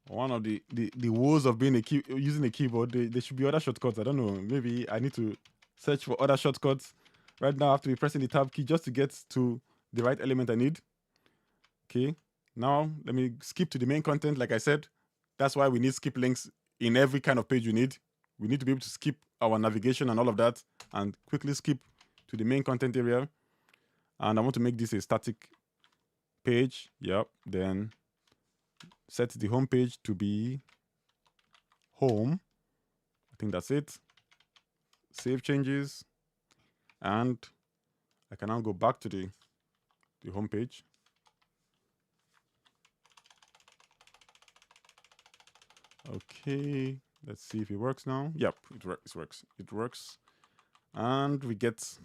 One of the woes of being using a keyboard. There should be other shortcuts. I don't know. Maybe I need to search for other shortcuts. Right now, I have to be pressing the tab key just to get to the right element I need. Okay. Now, let me skip to the main content. Like I said, that's why we need skip links in every kind of page we need. We need to be able to skip our navigation and all of that and quickly skip to the main content area. And I want to make this a static page. Yep. Then set the home page to be home. I think that's it. Save changes. And I can now go back to the home page. Okay, let's see if it works now. Yep, it works. It works. And we get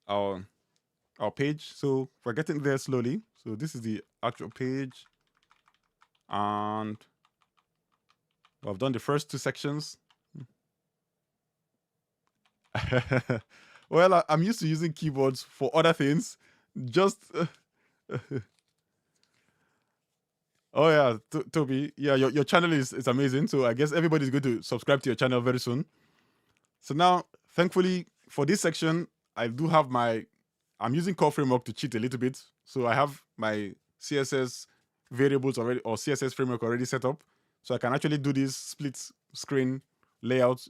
our page. So we're getting there slowly. So this is the actual page. And I've done the first two sections. Well, I'm used to using keyboards for other things. Just oh yeah, Toby. Yeah, your channel is amazing. So I guess everybody's going to subscribe to your channel very soon. So now, thankfully, for this section, I do have I'm using Core Framework to cheat a little bit. So I have my CSS variables already, or CSS framework already set up. So I can actually do this split screen layout.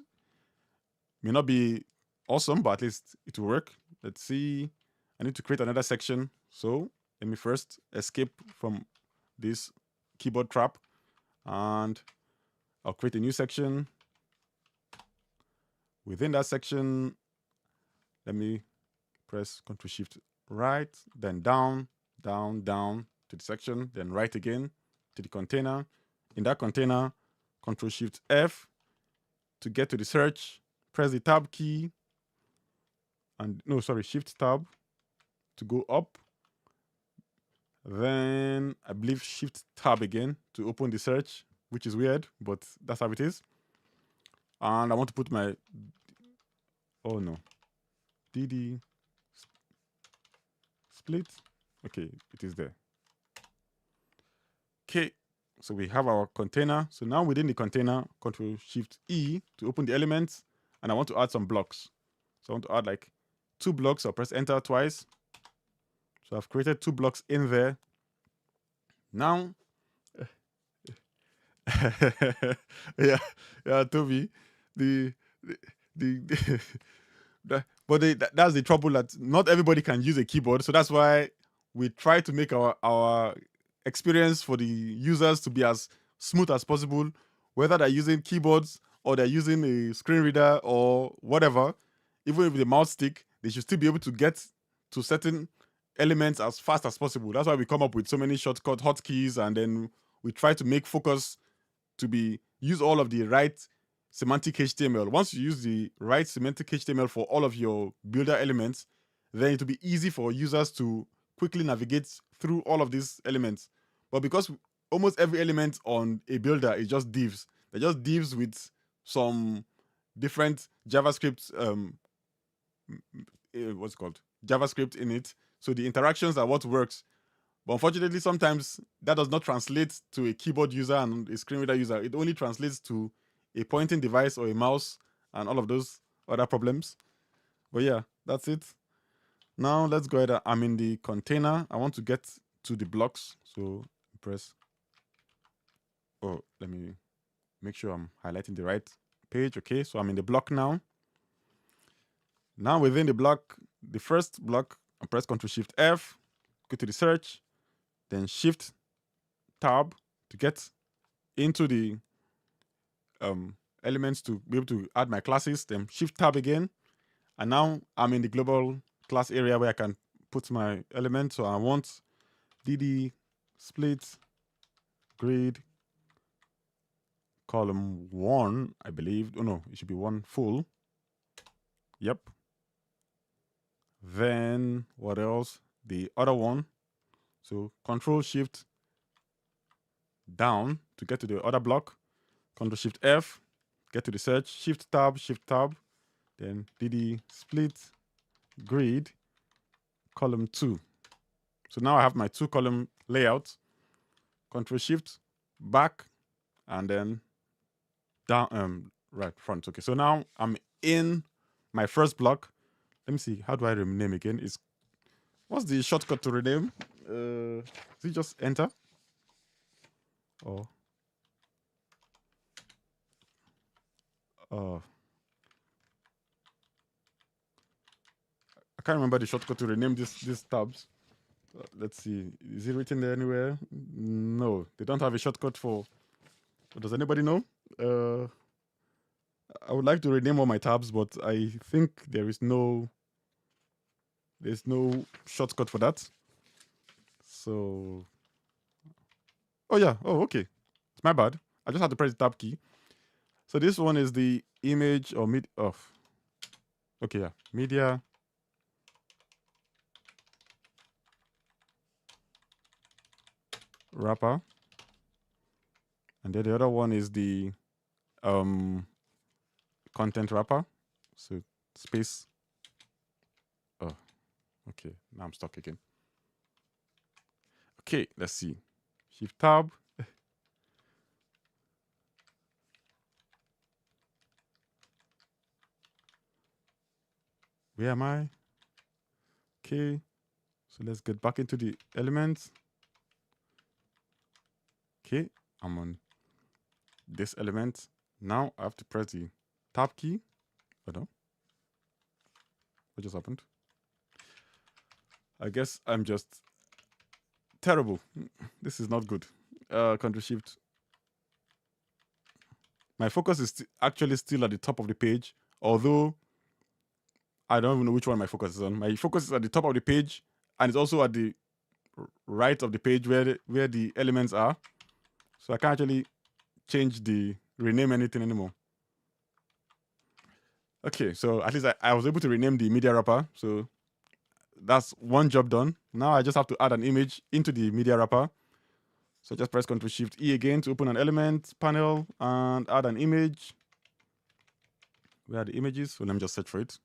May not be awesome, but at least it will work. Let's see. I need to create another section. So let me first escape from this keyboard trap, and I'll create a new section. Within that section, let me press Ctrl Shift right, then down, down, down to the section, then right again to the container. In that container, Ctrl Shift F to get to the search. Press the tab key, and no, sorry, Shift tab to go up. Then I believe Shift tab again to open the search, which is weird, but that's how it is. And I want to put my, oh no, DD split. Okay, it is there. Okay, so we have our container. So now within the container, Control Shift E to open the elements, and I want to add some blocks. So I want to add like 2 blocks. I'll press Enter twice. So I've created 2 blocks in there. Now, yeah, Toby, that's the trouble, that not everybody can use a keyboard. So that's why we try to make our experience for the users to be as smooth as possible, whether they're using keyboards or they're using a screen reader or whatever. Even with the mouse stick, they should still be able to get to certain elements as fast as possible. That's why we come up with so many shortcut hotkeys, and then we try to make focus to use all of the right semantic HTML. Once you use the right semantic HTML for all of your builder elements, then it will be easy for users to quickly navigate through all of these elements. But because almost every element on a builder is just divs, they're just divs with some different JavaScript, what's it called? JavaScript in it. So the interactions are what works. But unfortunately, sometimes that does not translate to a keyboard user and a screen reader user. It only translates to a pointing device or a mouse and all of those other problems. But yeah, that's it. Now let's go ahead. I'm in the container. I want to get to the blocks. So press. Oh, let me make sure I'm highlighting the right page. Okay, so I'm in the block now. Now within the block, the first block, I press Ctrl Shift F, go to the search, then Shift tab to get into the elements to be able to add my classes, then Shift tab again. And now I'm in the global class area where I can put my element. So I want DD split grid column 1, I believe. Oh no, it should be 1 full. Yep. Then what else? The other one. So Control Shift down to get to the other block. Control Shift F, get to the search. Shift tab, then DD split grid column 2. So now I have my 2 column layout. Control Shift back, and then down, right front. Okay, so now I'm in my first block. Let me see. How do I rename again? What's the shortcut to rename? Is it just enter? Or I can't remember the shortcut to rename these tabs. Let's see. Is it written there anywhere? No, they don't have a shortcut for. Does anybody know? I would like to rename all my tabs, but I think there's no shortcut for that. So, oh yeah, oh okay, it's my bad. I just had to press the tab key. So this one is the image or mid off. Okay, yeah, media. Wrapper. And then the other one is the content wrapper. So space. Oh, okay. Now I'm stuck again. Okay, let's see. Shift tab. Where am I? Okay. So let's get back into the elements. Okay, I'm on this element. Now I have to press the tab key. Oh no. What just happened? I guess I'm just terrible. This is not good. Control Shift. My focus is actually still at the top of the page, although I don't even know which one my focus is on. My focus is at the top of the page, and it's also at the right of the page where the elements are. So I can't actually rename anything anymore. Okay, so at least I was able to rename the media wrapper. So that's one job done. Now I just have to add an image into the media wrapper. So just press Ctrl Shift E again to open an element panel and add an image. Where are the images? So let me just search for it.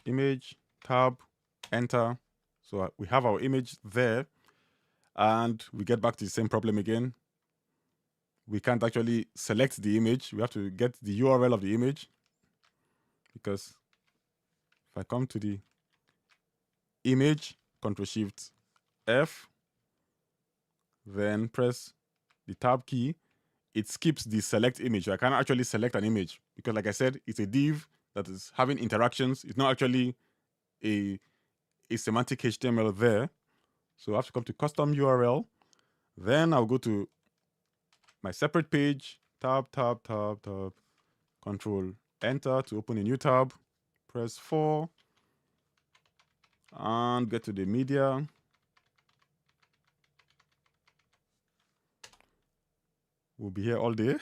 Image, tab, enter. So we have our image there, and we get back to the same problem again. We can't actually select the image. We have to get the URL of the image, because if I come to the image, Ctrl Shift F, then press the tab key, it skips the select image. So I cannot actually select an image because, like I said, it's a div that is having interactions. It's not actually a semantic HTML there. So I have to come to custom URL. Then I'll go to my separate page, tab, Control Enter to open a new tab. Press 4 and get to the media. We'll be here all day.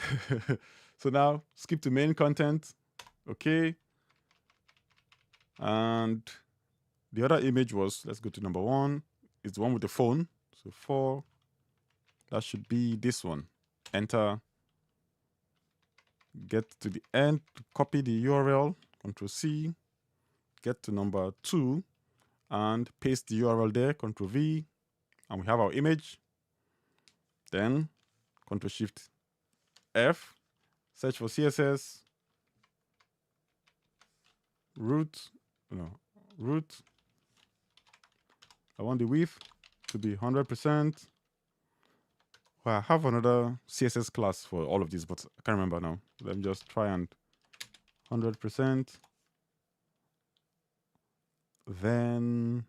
So now skip to main content. Okay. And the other image was, let's go to number 1. It's the one with the phone. So 4, that should be this one. Enter. Get to the end, copy the URL, Ctrl C, get to number 2, and paste the URL there, Ctrl V, and we have our image. Then Ctrl Shift F, search for CSS, root. I want the width to be 100%. Well, I have another CSS class for all of these, but I can't remember now. Let me just try and 100%. Then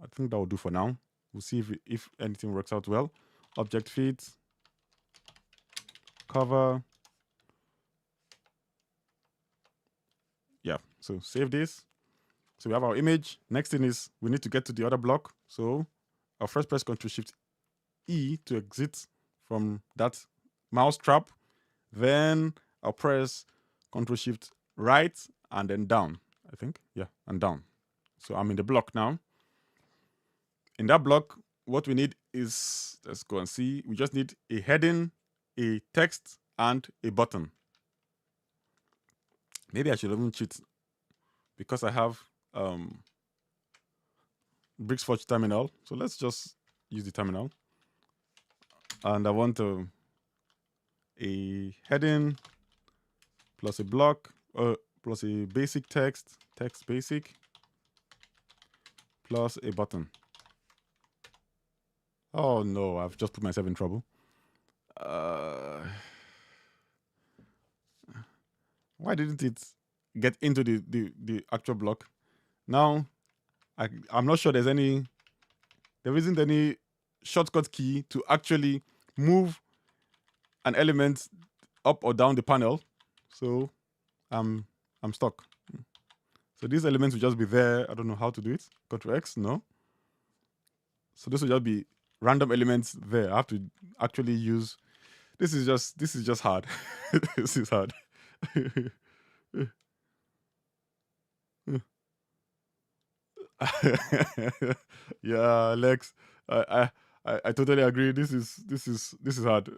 I think that will do for now. We'll see if anything works out well. Object feed, cover. Yeah, so save this. So we have our image. Next thing is we need to get to the other block. So I'll first press Ctrl Shift E to exit from that mouse trap. Then I'll press Ctrl Shift right and then down, I think. Yeah, and down. So I'm in the block now. In that block, what we need is, let's go and see, we just need a heading, a text, and a button. Maybe I should even cheat because I have BricsForge terminal. So let's just use the terminal. and I want a heading plus a block plus a basic text basic plus a button. Oh no, I've just put myself in trouble. Why didn't it get into the actual block? Now I'm not sure there isn't any shortcut key to actually move an element up or down the panel. So I'm stuck. So these elements will just be there. I don't know how to do it. Ctrl X, no. So this will just be random elements there. I have to actually use. This is just hard. This is hard. Yeah, Alex, I totally agree. This is hard.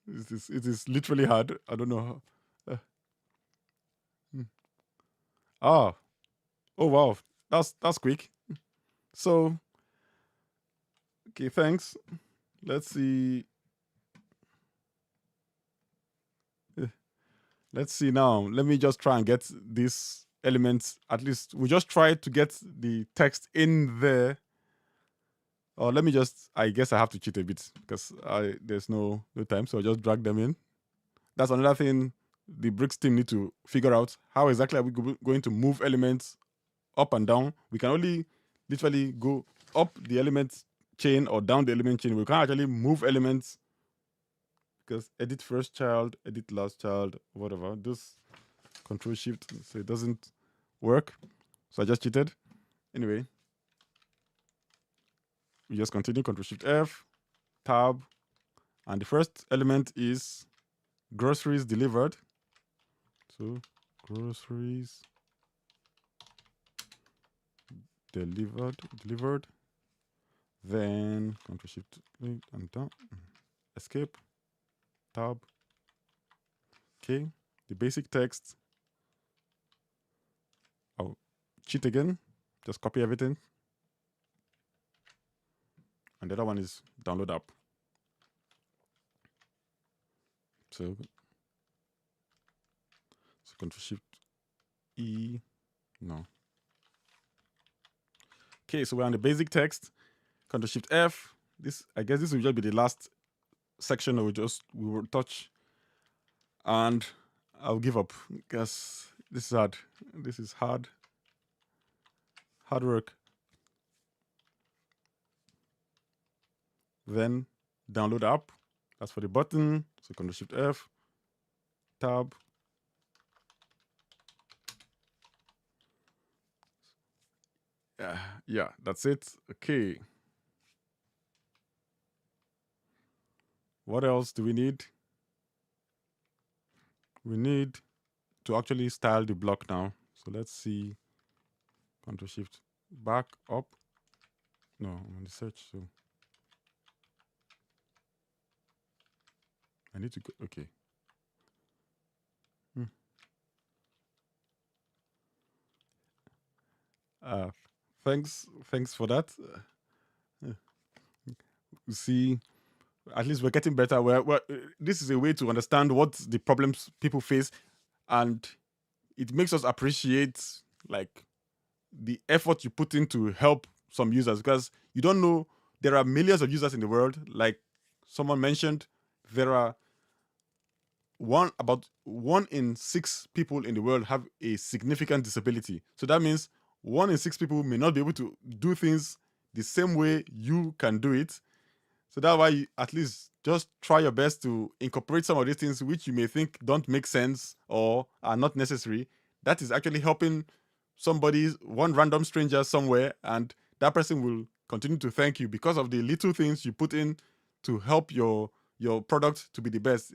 It is literally hard. I don't know how. Ah, oh wow, that's quick. So, okay, thanks. Let's see. Let's see now. Let me just try and get these elements. At least we just try to get the text in there. Or let me just. I guess I have to cheat a bit because there's no time. So I'll just drag them in. That's another thing the bricks team need to figure out. How exactly are we going to move elements up and down? We can only literally go up the element chain or down the element chain. We can't actually move elements because edit first child, edit last child, whatever. This Control Shift, so it doesn't work. So I just cheated. Anyway, we just continue. Control Shift F, tab, and the first element is groceries delivered. So groceries delivered. Then Control Shift and down, escape, tab. Okay, the basic text. I'll cheat again. Just copy everything. And the other one is download app. So Control Shift E. No. Okay, so we're on the basic text. Control Shift F. I guess this will just be the last section that we will touch. And I'll give up because this is hard. This is hard. Hard work. Then download app. That's for the button. So Control Shift F. Tab. Yeah, that's it. Okay. What else do we need? We need to actually style the block now. So let's see. Control Shift back up. No, I'm on the search. So I need to go. Okay. Thanks for that. See, at least we're getting better. This is a way to understand what the problems people face, and it makes us appreciate like the effort you put in to help some users, because you don't know, there are millions of users in the world. Like someone mentioned, there are about 1 in 6 people in the world have a significant disability. So that means 1 in 6 people may not be able to do things the same way you can do it. So that's why you at least just try your best to incorporate some of these things which you may think don't make sense or are not necessary. That is actually helping one random stranger somewhere, and that person will continue to thank you because of the little things you put in to help your product to be the best.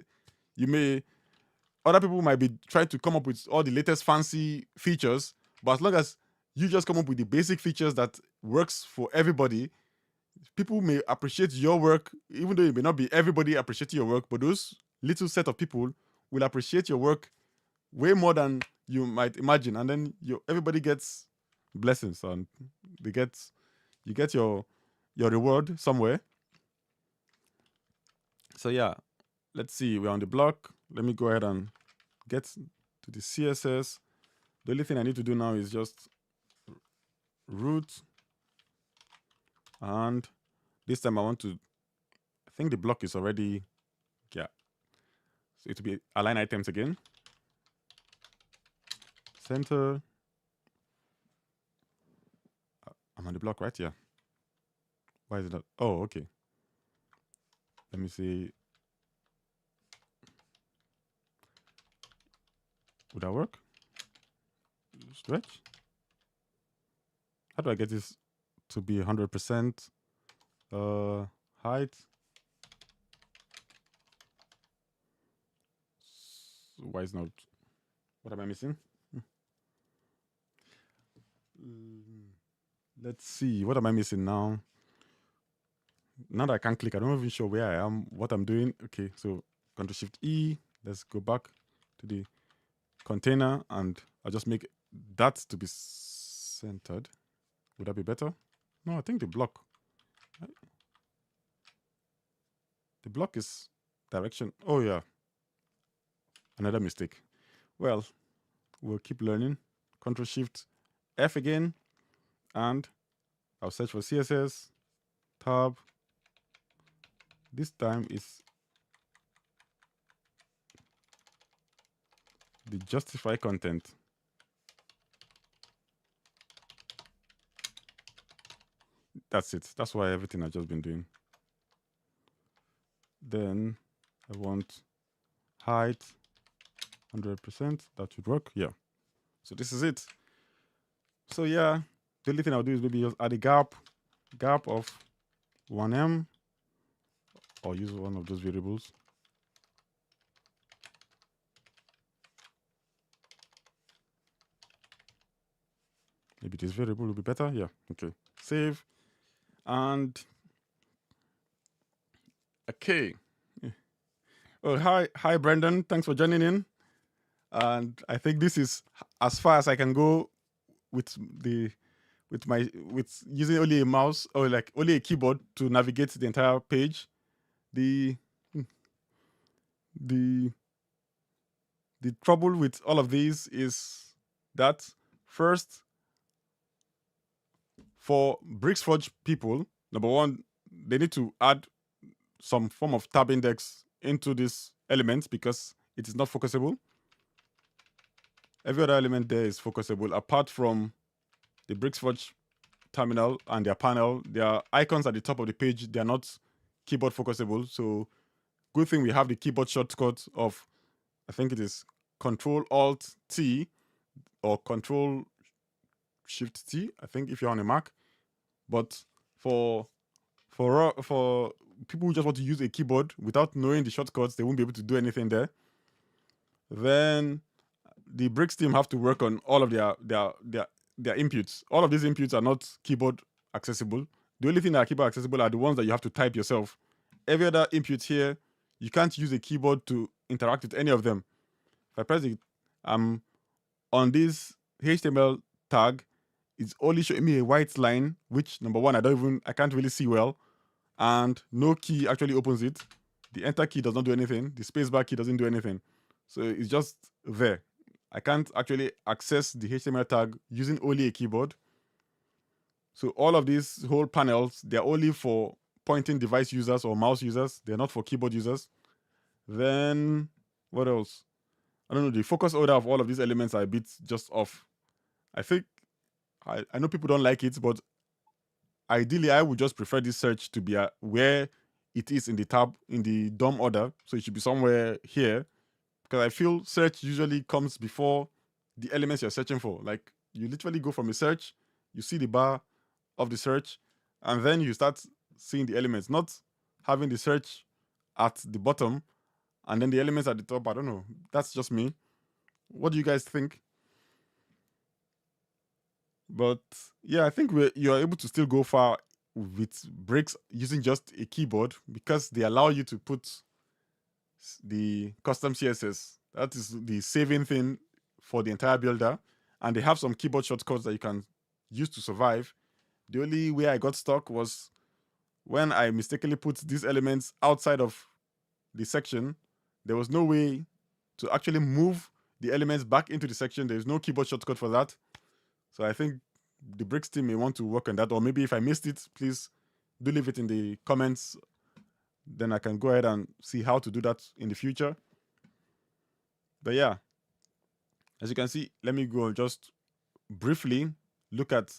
Other people might be trying to come up with all the latest fancy features, but as long as you just come up with the basic features that works for everybody, people may appreciate your work, even though it may not be everybody appreciating your work, but those little set of people will appreciate your work way more than you might imagine. And then everybody gets blessings, and you get your reward somewhere. So yeah, let's see. We're on the block. Let me go ahead and get to the CSS. The only thing I need to do now is just root, and this time I want to, I think the block is already, yeah. So it will be align items again. Center. I'm on the block, right? Yeah. Why is it not? Oh, okay. Let me see. Would that work? Stretch. How do I get this to be 100%? Height. Why is not? What am I missing? Let's see. What am I missing now? Now that I can't click, I'm not even sure where I am, what I'm doing. Okay, so Ctrl Shift E. Let's go back to the container, and I'll just make that to be centered. Would that be better? No, I think the block. The block is direction. Oh yeah. Another mistake. Well, we'll keep learning. Ctrl Shift F again, and I'll search for CSS, tab. This time is the justify content. That's it. That's why everything I've just been doing. Then I want height 100%. That should work. Yeah. So this is it. So yeah, the only thing I'll do is maybe just add a gap of 1em, or use one of those variables. Maybe this variable will be better. Yeah. Okay. Save. And okay. Oh, hi, Brendan. Thanks for joining in. And I think this is as far as I can go with using only a mouse, or like only a keyboard to navigate the entire page. The trouble with all of these is that, first, for BricsForge people, number one, they need to add some form of tab index into this element because it is not focusable. Every other element there is focusable apart from the BricsForge terminal and their panel. Their icons at the top of the page, they are not keyboard focusable. So good thing we have the keyboard shortcut of, I think it is Control-Alt-T or Control-Shift-T, I think, if you're on a Mac. But for people who just want to use a keyboard without knowing the shortcuts, they won't be able to do anything there. Then the Bricks team have to work on all of their inputs. All of these inputs are not keyboard accessible. The only thing that are keyboard accessible are the ones that you have to type yourself. Every other input here, you can't use a keyboard to interact with any of them. If I press it, on this HTML tag, it's only showing me a white line, which, number one, I can't really see well, and no key actually opens it. The enter key does not do anything. The spacebar key doesn't do anything. So it's just there. I can't actually access the HTML tag using only a keyboard. So all of these whole panels, they're only for pointing device users or mouse users. They're not for keyboard users. Then what else? I don't know. The focus order of all of these elements are a bit just off. I think I know people don't like it, but ideally I would just prefer this search to be where it is in the tab, in the DOM order. So it should be somewhere here, because I feel search usually comes before the elements you're searching for. Like, you literally go from a search, you see the bar of the search, and then you start seeing the elements, not having the search at the bottom and then the elements at the top. I don't know. That's just me. What do you guys think? But yeah, I think you're able to still go far with Bricks using just a keyboard, because they allow you to put the custom CSS. That is the saving thing for the entire builder. And they have some keyboard shortcuts that you can use to survive. The only way I got stuck was when I mistakenly put these elements outside of the section. There was no way to actually move the elements back into the section. There's no keyboard shortcut for that. So I think the Bricks team may want to work on that. Or maybe if I missed it, please do leave it in the comments. Then I can go ahead and see how to do that in the future. But yeah, as you can see, let me go just briefly look at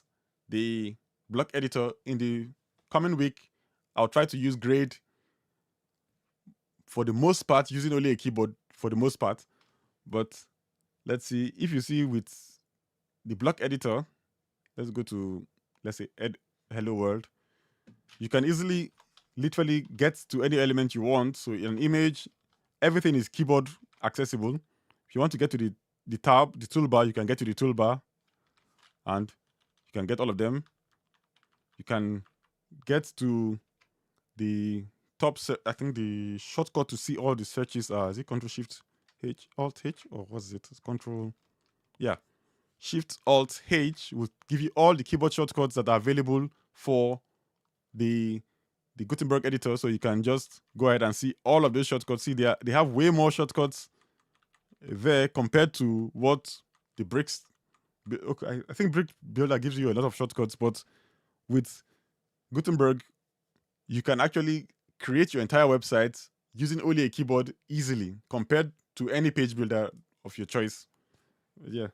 the block editor. In the coming week, I'll try to use Grade for the most part, using only a keyboard for the most part. But let's see, if you see with the block editor, let's go to, let's say, hello world. You can easily, literally get to any element you want. So in an image, everything is keyboard accessible. If you want to get to the tab, the toolbar, you can get to the toolbar and you can get all of them. You can get to the top, I think the shortcut to see all the searches are, is it Control Shift H, Alt H, or what's it? It's Control, yeah. Shift Alt H will give you all the keyboard shortcuts that are available for the Gutenberg editor. So you can just go ahead and see all of those shortcuts. See, they have way more shortcuts there compared to what the Bricks. Okay, I think Brick Builder gives you a lot of shortcuts, but with Gutenberg, you can actually create your entire website using only a keyboard easily compared to any page builder of your choice. Yeah.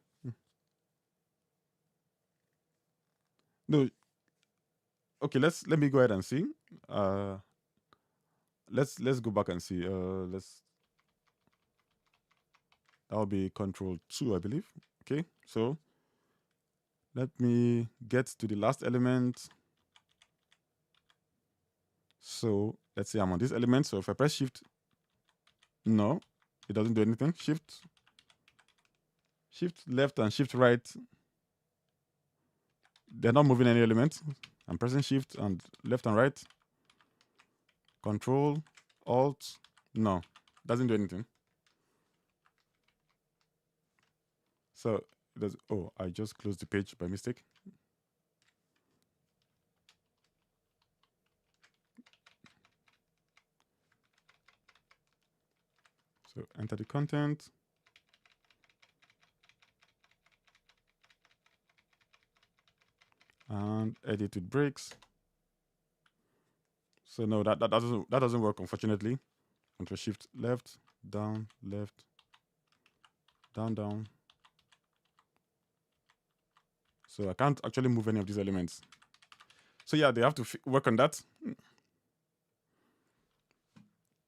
No. Okay, let me go ahead and see. Let's go back and see. That'll be Control 2, I believe. Okay, so let me get to the last element. So let's say I'm on this element. So if I press Shift, no, it doesn't do anything. Shift left and Shift right. They're not moving any element. I'm pressing Shift and left and right. Control, Alt, no, doesn't do anything. So it does. Oh, I just closed the page by mistake. So enter the content. And edit with breaks. So no, that doesn't work, unfortunately. Control Shift left, down, down. So I can't actually move any of these elements. So yeah, they have to work on that.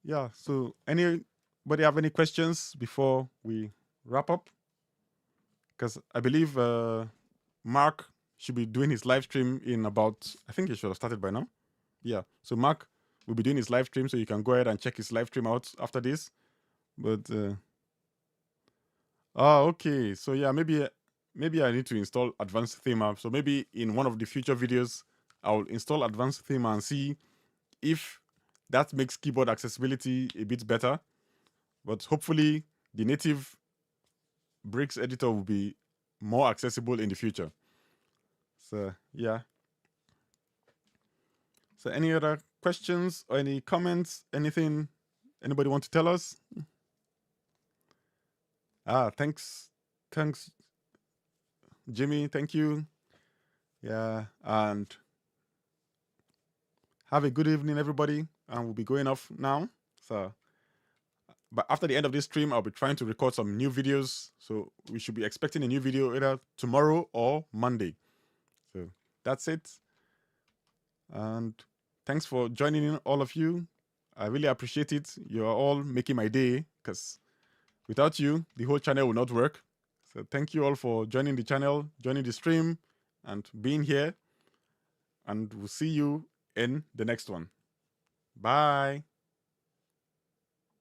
Yeah. So anybody have any questions before we wrap up? Because I believe Mark should be doing his live stream in about, I think he should have started by now. Yeah. So Mark will be doing his live stream, so you can go ahead and check his live stream out after this. But okay. So yeah, maybe I need to install Advanced Theme. So maybe in one of the future videos, I'll install Advanced Theme and see if that makes keyboard accessibility a bit better. But hopefully the native Bricks editor will be more accessible in the future. So yeah. So any other questions or any comments? Anything anybody want to tell us? Thanks, Jimmy. Thank you. Yeah, and have a good evening, everybody. And we'll be going off now. So, but after the end of this stream, I'll be trying to record some new videos. So we should be expecting a new video either tomorrow or Monday. So that's it. And thanks for joining in, all of you. I really appreciate it. You are all making my day, because without you, the whole channel will not work. So thank you all for joining the channel, joining the stream, and being here. And we'll see you in the next one. Bye.